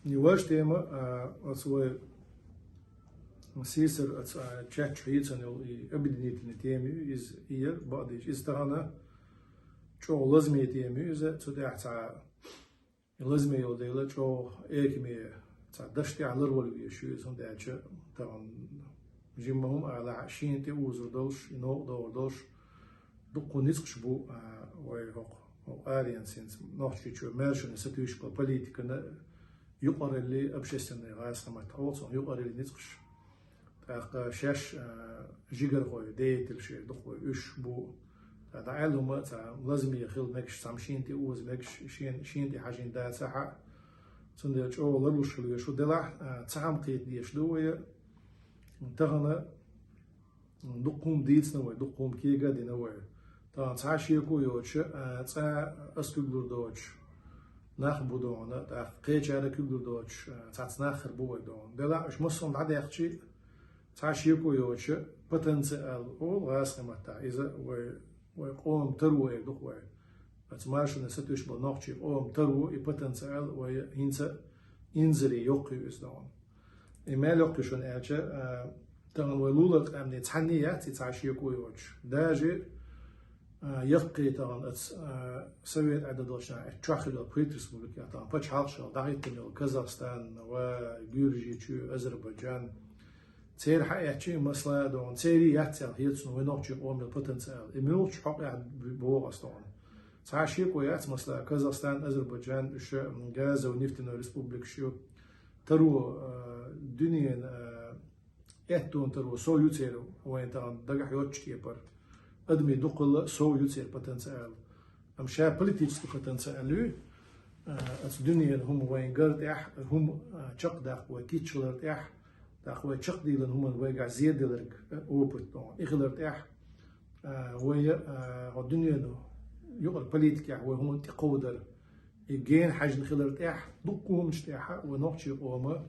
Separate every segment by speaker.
Speaker 1: نواش تيما أسوأ سيسر تشات شهيتن أبدنيت نتيمي إز إير بعدش إز تهانا شو لازمي تيمي إز تدعى تاع لازمي يوديلا شو إيكمي تاع دشتي على الرول يشو إزهم دعش تان جيمهم على عشين تيوزر دوش ينو دوش دقو نسقش بو ويهوق وآريان سينس نوحشي شو ماشن ستويش بالبوليتيكا يقرر اللي أبشستن غاس ما تقولصون يقرر اللي نسقش تاق شاش جيجر خوي ديت الشيء دخوي إيش بو تعلم تاع لازم يخل ماكش تامشين تي أوز ماكش شين تي حاجين دا ساعة تندي شو لروش اللي شو دلع تعم قيت ديش دوية تغنى دقوم ديتس نوي دقوم كيجا دي نوي تا تعشيكو يوتش تا أسكبلور دوتش ناخ بودون تا قيتش على كبلور دوتش تا ناخر بوي دون دلع إيش مصون عاد يحكي تعشيكو يوتش بوتنسيال أو غاس متى إذا وقوم تروي دقوي أتماشى نستويش بالنقطة قوم تروي بوتنسيال وينسى إنزري يوقي إسدون إيميل يوقي شون أجا تغن ولولك أمني تحنيات تعشيكو يوتش داجي يقي تغن سويت عددوشنا تشاخل بيترسبورغ تغن بتش هالشة دايتن كازاخستان وجورجيا أذربيجان تير حياتي مثلا دون تيري ياتل هيتسون وينوتشي قوم البوتنسيال إميلش حق بوغستون تعشيك ويات مثلا كازاخستان أذربيجان إيش غازا ونفتنا ريسبوبليك شو ترو دنيا إتون ترو سو يوتيرو وين تان دقح يوتشي بر أدمي دقل سو يوتير بوتنسيال أمشي بوليتيكس بوتنسيال أس دنيا هم وين قرد إح هم شقدق وكيتشلر إح داخل شق ديلن هم الواقع زيادة لك أوبتون إغلط إح ويا الدنيا دو يقول بوليتيكا وهم تقودر يجين حاجة خلرت إح دقوم شتاح ونقشي قوما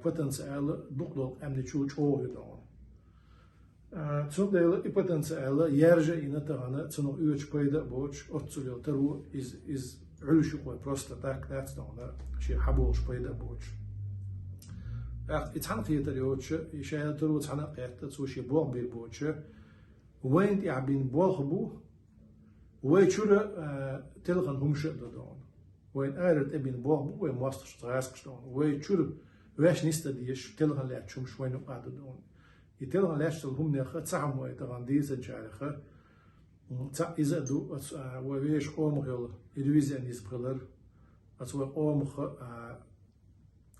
Speaker 1: بوتنسيال دقلق أمن تشوش أو يدون تصدق البوتنسيال يرجع إن تغنى تنو يوش بيدا بوش أتصل ترو إز علوش قوي بروستا تاك ناتس دون شيء حبوش بيدا بوش يتحن قيت اليوتش يشاهد ترو يتحن قيت تسوشي بوغ بير بوتش وين يعبين بوغ بو ويشور تلغن همش دون وين آرت ابين بوغ بو وين مواستش تغاسكش دون ويشور واش نيستا ديش تلغن لاتشمش وين قاد دون يتلغن لاش تلهم نخ تسعم ويتغن ديزا جارخ تا إذا دو ويش قوم غيل إدويزي أنيز بغلر أتوا قوم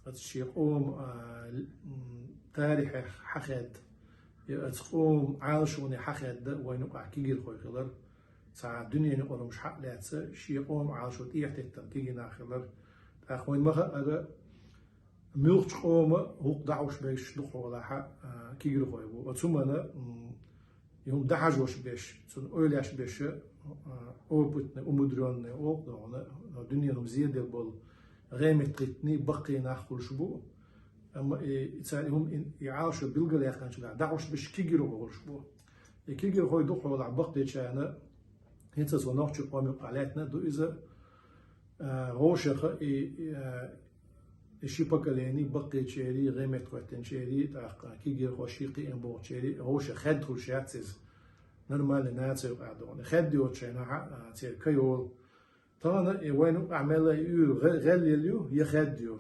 Speaker 1: أتشي قوم تاريخ حقد يتقوم عالشوني حقد وينقع كيجير خوي خلر ساعة الدنيا نقول مش حق لاتس شي قوم عالشوت يحتكتن كيجي ناخلر تاخوين مخا أجا ملخ قوم هوق دعوش بيش دخل ولا حق كيجير خوي وثم أنا يوم دحجوش بيش تون أولياش بيش أو بتن أمودرون أو دون الدنيا نمزيد البول غامت قتني بقي ناخذ شبو أما يتسالهم يعاشوا بلغة يخان شلا دعوش بش كيجرو هو شبو كيجرو هو يدخل ولا بقي شانا هنتس ونوحش قوم قالتنا دو إذا غوشخ الشيبكاليني بقي شيري غامت قتن شيري تاق كيجرو شيقي إن بو شيري غوش خد كل شاتس نورمال ناس يقعدون خد يوت شينا تير كيول تانا وين أعمال يور غالي اليو يخديو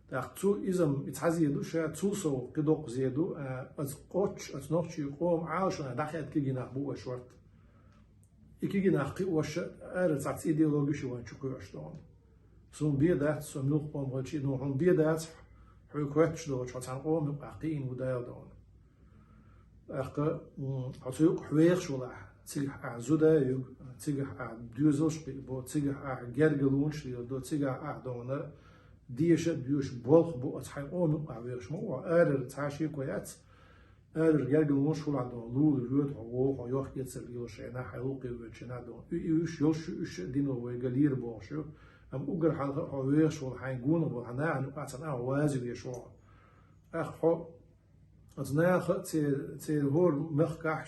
Speaker 1: تاختو إذا يتحزيدو شا توصو قدوق زيدو أتقوتش أتنوتش يقوم عاشنا دخل كيجي نحبو وشورت كيجي نحقي وش أرد تعت إيديولوجي شو نشوفه أشتون سون بيدات سون نوق قوم غلشي نوعهم بيدات حكوتش دوش حتى نقوم نقاقين ودايا دون أخا عطيوق حويخ ولا تيجح زودا يو تيجح دوزوش بو تيجح جرجلونش يدو تيجح دونا ديش بيوش بولخ بو أتحي أون أعويش مو أرر تعشي كويات أرر جرجلونش ولا دون لول ريوت هو يوخ يتصل يوش أنا حلوقي وشنا دون يوش يوش دينو ويجلير بوشو أم أجر حلقة عويش ولا حيجون ولا هناعن أتنا وازي يشوا أخو أتناخ تير هور مخكح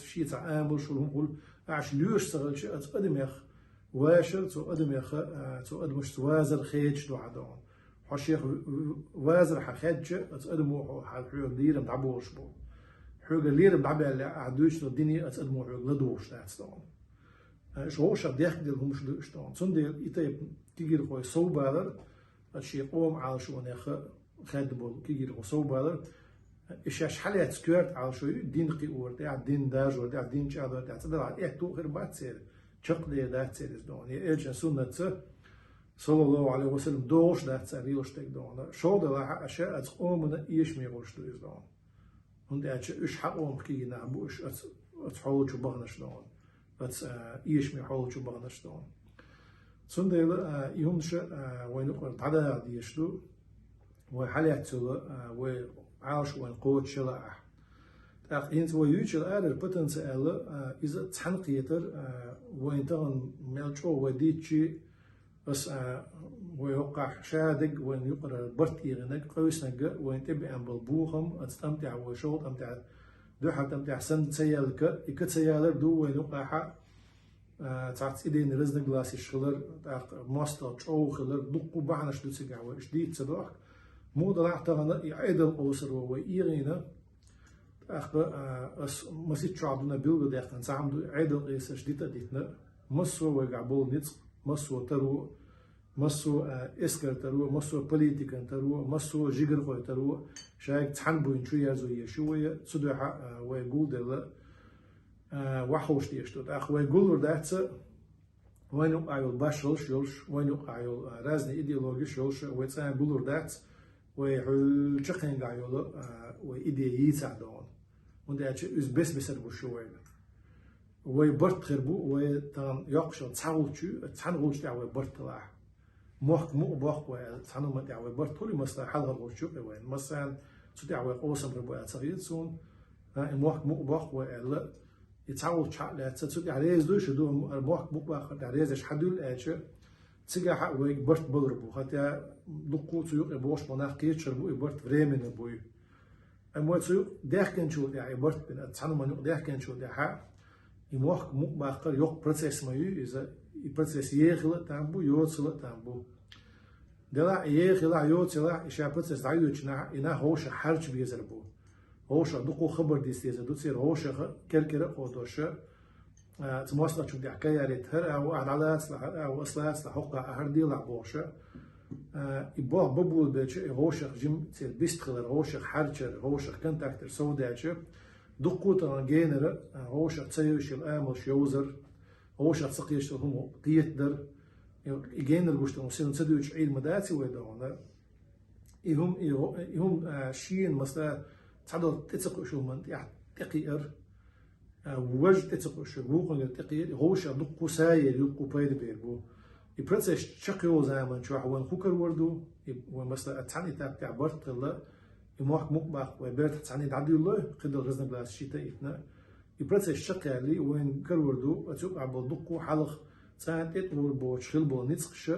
Speaker 1: شي تعامل شو نقول عش ليش تغل شيء أدمخ واشر تو أدمخ تو أدمش توازر خيج دو عدون حشيخ وازر حخدش أتقدمو ححوق ليرم دعبوش بو حوق ليرم دعبي اللي عدوش الدنيا أتقدمو حوق لدوش تاعتستون شوش بديخ ديالهم مش دوشتون صنديل إتاي كيجير خوي صوبالر الشيء قوم على شو نخ خدبول كيجير خو صوبالر إيش حالة سكرت على شو دين قيور تاع دين داج وتاع دين شادر تاع تدرع إيه تو غير باتسير شق لي داتسير دون إيش سنة صلى الله عليه وسلم دوش داتسير يلشتك دون شو ده راح أشياء تقوم من إيش ميروش دون هند أشياء إيش حقهم كينا بوش أتحول شو بغنش دون بس إيش ميحول شو بغنش دون صنديل يهونش وين يقول تعدى ديشلو وحالة تلو وعاش وين قوت شلاح تأخذين ويوجد آلة بوتنسيال إذا تحنقيتر وين تغن ملشو وديتشي بس ويوقع شادق وين يقرأ برتيرنك قوسنك وين تبي أم بالبوخم أستمتع وشوط أمتع دوحة تمتع سند سيالك إكت سيالر دو وين يوقع تعرف إيدين رزق جلاس الشغلر ماستر شو خلر دقوا بعنا شو تسجع وشديد صدق مو ضلع تغنى يعيد الأوسر وإيرينا أخبر مسيت شعبنا بيلقى داخل نسامدو عيد القيس شديد ديتنا مسوا وجعبول نتق مسوا ترو مسوا إسكر ترو مسوا بوليتيكا ترو مسوا جيجر خوي ترو شايك تحنبوين شوية زوية شوية صدوحة ويقول دل وحوش ديشتوت أخ ويقول داتس وين يقعوا باشلش يلش وين يقعوا رازني إيديولوجيش يلش ويتسان يقول داتس ويحل شقين قايلو وإيدي يساعدون وده أشي بس بسربو شوية ويبرت خربو ويتان يقشل تساوتشو تسانغوش تاع ويبرت لاح موخ مو بوخ وتسانو ما تاع ويبرت كل مثلا حلقة غوشو وين مثلا تاع ويقوسم ربو أتصغير سون موخ مو بوخ ولا يتساوت شاء لا تسوي عليه دوش دو موخ مو بوخ عليه زش حدول أشي تيجي حق ويبرت بلربو حتى دقو تيوق يبوش مناخ كيتشر بو يبرت فريمن بوي أما تيوق داخل شو ده يبرت بين تسانو منو داخل شو ده حق يموخ مقبقر يوق بروسيس ما يو إذا البروسيس يخلق تامبو يوصل تامبو دلا يخلق يوصل إيش بروسيس دايوتشنا إنها هوش حرج بيزربو هوش دقو خبر ديستيز دوتسير هوش كركرة قدوش تموصل شو ده حكاية ريتهر أو عدالات أو أصلات لحقة أهردي لعبوشة يبوه ببول بيتش هوشخ جيم تير بيستخلر هوشخ حرجر هوشخ كونتاكتر سوداتش دقوت جينر هوشخ تسيوش الآمل شيوزر هوشخ سقيش هم قيتدر جينر قشت مسيرن سدوش عيد مداتي ويدونا يهم شين مثلا تعدل تتسق شو من تقير وجد تتسق شو بوقن تقير هوشخ دقو ساير يدقو بايد بيربو يبرتش شقيو زمان شو حوان خوكر وردو ومثلا التعني تاع برت الله يموح مقبق وبرت التعني تعدي الله قدر غزنا بلاس شيء إثنا يبرتش شقي اللي وين كر وردو أتوقع عبد دقو حلق ساعات إتور بوش خلبو نتسخش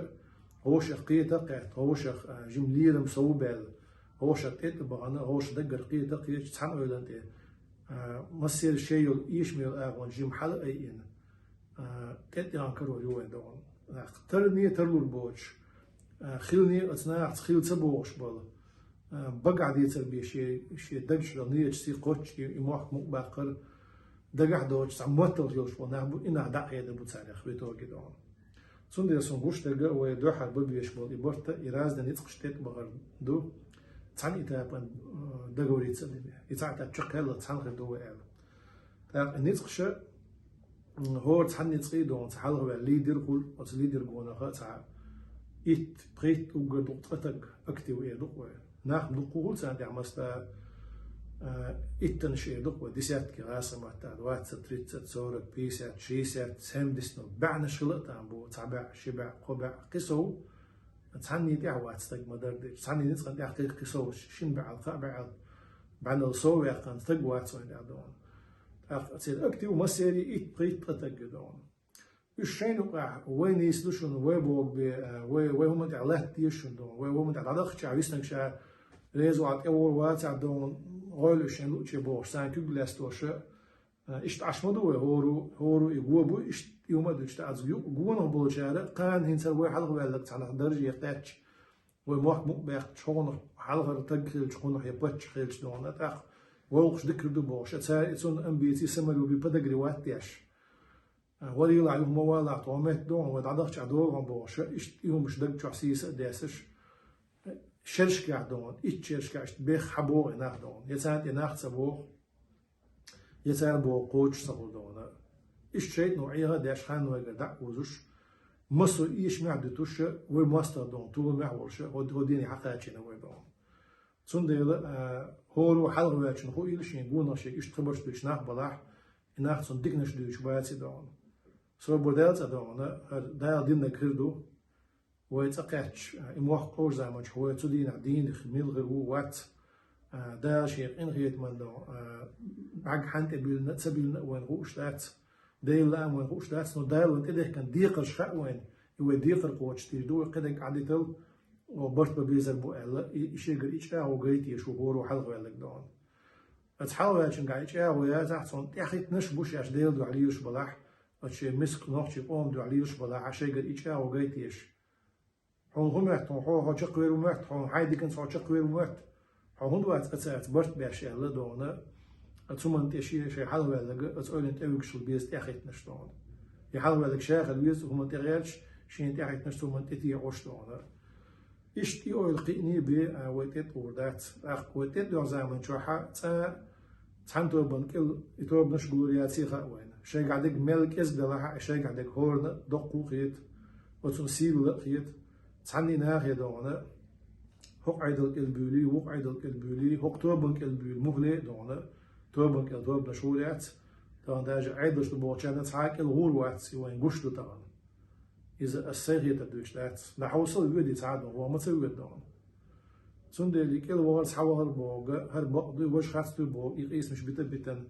Speaker 1: هو شقية تقعت هو شق جملير مصوبال هو شق إتبعنا هو شق دقر قية تقية تحن أولانتي مصير شيء يشمل أغون جم حلق أيين كتير كرو يوين دون ترني ترلو البوش خيلني أثناء خيل تبوش بال بقع دي تربية شيء دقش لنية شيء قوتش يموح مقبقر دقع دوش عموتل يوش ونعبو إنها دقية دبو تاريخ بيتو كدون سون دي سون تلقى ويدوح البلبيش بال إبورتا إراز دن يتقشتت بغر دو تعني تابن دقوري تسلمي يتعطى تشقل تعني خدو وعال تاق نتقشة هو تحني تقيدون تحلق بالليدر قول وتليدر قونا خاطع إت بريت وقدر تقتك أكتو إيه دقوة ناخ دقول ساعة عمستا إتن شيء دقوة ديسات كراسة معتاد وات ستريت تصورك بيسات شيسات سامدسنو بعنا شلط عمبو تعبع شبع قبع قصو تحني دعوات تق مدردج تحني نتقن دعقيق قصو شين بعد قابع بعد الصوي قن تقوات صوي دعدون أصير أكتي ومسيري إت بريت قتقدون الشين وقع وين يسلشون ويبوق وهم تعلات تيشون دون وهم تعلق شعبيسنك شع ريزو عت أول واتع دون غير الشين لو تبوش سان كجلاس توشة إشت عشمدو هورو يجوبو إشت يوم ده إشت عزيو جونا بولشارة كان هنسر واحد حلق بالك على درجة يقتش وموك مقبق شغنه حلغر تقخيل شغنه يبتش خيل شدونه تاخ ووقش ذكر دبوش أتسار إتسون أمبيتي سمرو ببدق رواتيش ولي لا يوم ولا طعمت دون ودعدش عدور عن بوش إيش يوم مش دق شخصيس داسش شرش قاعدون إيش شرش قاعد بيخ حبور ناخدون يتسار يناخد سبور يتسار بو قوش سبودون إيش شيء نوعيها داش خان وقدع وزش مصر إيش معدتوش وماستر دون طول معولش وديني حقاتنا ويدون صنديل هو حلق وياتشن هو إيش يقولنا شيء إيش تخبرش دوش ناخ بلاح ناخد صندقنش دوش باتي دون سو بدلت دون دايل دينا كردو ويتقعش إموح قوش زمان هو تدين دين خميل غير وات دايل شيء إن غيت من دون بعد حنت بيلنا تسبيلنا وين غوش دات دايل لا وين غوش دات نو دايل وين إده كان ديقر شق وين يو ديقر قوش تيجدو قدك عديتل وبرت ببيزر بو ألا يشيغر إيش وقيت يشوفور وحلق ويلك دون أتحاول أشين قاعد ويا تحصن ياخد نش بوش ياش ديل دو عليوش بلاح أشي مسك نوخشي قوم دو عليوش بلاح شيغر إيش وقيت يش هون همت هو شقوير ومت هون هايدي كان صار شقوير ومت هون دو أتسات برت بيش ألا دون أتسمن تشي شيء حلو ويلك أتقولن تأويك شو بيز ياخد نش دون يحلو ويلك شاخ البيز هم تغيرش شين تاخد نش دون تتي عوش دون إشتي أو القيني ب وتيت وردات وتيت دو زمان شوحة تحنتو بنكل يتو بنشغل سيخا وين شيء قاعدك ملك إزدلها شيء قاعدك هورن دقو خيط وتنسيل خيط تحني ناخي دونا هق عيدل البولي وق عيدل البولي هق توبنك البول مغلي دونا توبنك الدوب نشولات دون داج عيدلش دبوچان تحاك الغور وات وين قشتو طبعا إذا السيغية تدوشلات نحوصل يودي تعادل هو ما تسوي دون سندي اللي كل وارس حوار بوغ هربقضي وش خاصتو بوغ يقيس مش بتبتن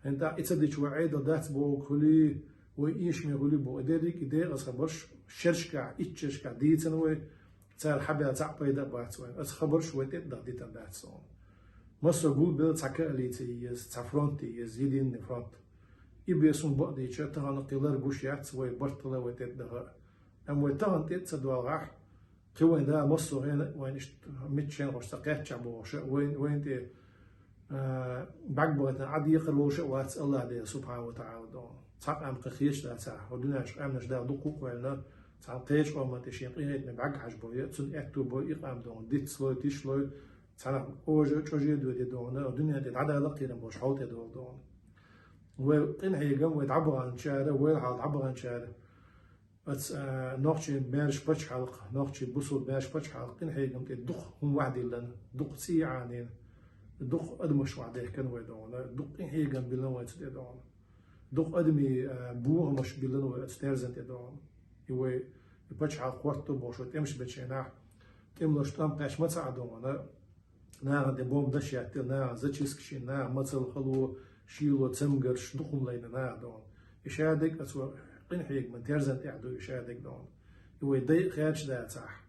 Speaker 1: انت اتسدي شو عيد دات بوغ كلي وإيش ميقولي بوغ ديريك دير أصخبرش شرشكا إتشرشكا ديتن وي تسال حبيا تعبيدا باتوين أصخبرش ويتت داديتن داتسون مصر قول بيل تاكا الليتي يز تافرونتي يز يدين نفرونت إبيسون بقضي تشتغل قيلر قوشيات وي برطلة ويتت دغا أم ويتغن تتصدوا راح كوين دا مصر هنا وين متشين غشتقات شعبوش وين تي بعقبة عادي يقلوش وات الله ده سبحانه وتعالى دون صح أم قخيش دا صح ودناش أمنش دا دقوق ولا صح قيش أو ما تشين قيت من بعق حجبوية تون أكتو بوي إقام دون ديت سلوي تيشلوي صح أوجه تشجع دودي دون الدنيا تتعدى لقينا مش حوت دون وقين هيجم ويتعبر عن شارع ويلعب عبر عن شارع بس نوختي بارش بتش حلق نوختي بوصل بارش بتش حلق إن هيجم الدق هم وعدي لنا دق سيعانين الدق أدمش وعده كان ويدونا دق إن هيجم بلنا ويتدون دق أدمي بوه مش بلنا ويتسترزن تدون يوي بتش حلق وقت بوشو تمش بتشينا تملش تام قاش ما تعدونا نار دبوم دشيات نار زتشيسكشي نار مثل خلو شيلو تسمجرش دقم لينا نار دون إشادك أسوأ قين حيك من ترزن تعدو يشادك دون يودي خارج دا صح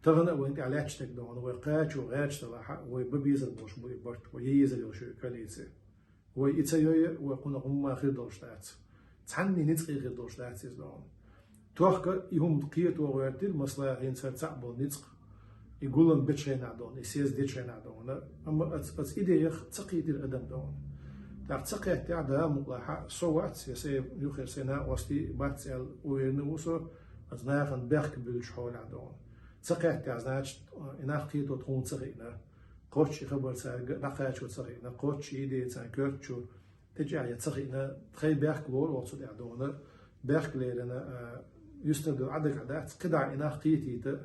Speaker 1: تغنى وانت علاش تك دون وقاش وغاش تلاحق وببيز البوش بو برت وييز الوش كليسه ويتسيوي وقنا هم خير دوشتات تعني نتقي خير دوشتات دون توخك يهم قيت وغيرت المصلحه انسان صعب نتق يقولن بتشينا دون يسيز ديتشينا دون اما اتس ايديخ تقيد الادم دون تقطع تعدا مقلحة صوت يصير يخير سنة وستي باتسال وينوسو أزناخن بيرك بالشحول عدون تقطع تعزناش إناخ قيتو تكون صغيرة قوتش خبر سارق نقاش وصغيرة قوتش إيدي تان كرتشو تجاه يتصغيرة تخي بيرك لور وصل عدون بيرك ليرنا يستدو عدك عدات قدع إناخ قيتي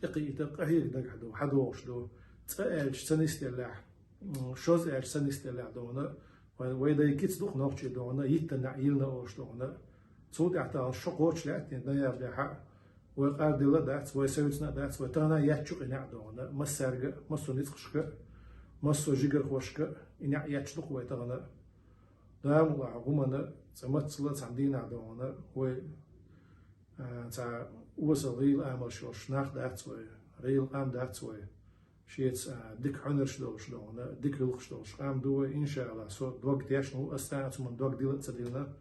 Speaker 1: تقيت قهير دك عدو حدوش دو تقاش سنستلاح شوز اش سنستلاح دونا وإذا يكيت دوخ نوختي دونا يتنع يلنا أوش دونا صوت اعتان شقوش لأتين نيار لحق وقار ديلا دات ويسويتنا دات وتانا ياتشوق إنع دونا مسارق مسو نتخشك مسو جيجر خوشك إنع ياتشوق ويتغنا دام الله عقومنا سمتسلت عندنا دونا و تا وصل ريل عمل شوش ناخ دات ريل عام دات شيت ديك حنرش دوش دونا ديك لوخش دوش قام دو إن شاء الله سو دوق تيشنو أستانت من دوق ديلت تديلنا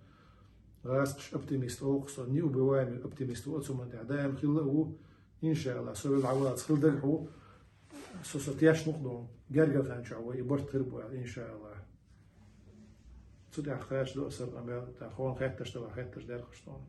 Speaker 1: راسش أبتيميست أو خصو نيو بوايم أبتيميست أو ثم تعدايم خلا هو إن شاء الله سبب العوض خل درحو سوسيتياش نقدم جرجر خان شعوي يبرت تربو إن شاء الله صدق خاش دو أسر أمير تأخون خير تشتغل خير تشدار خشتون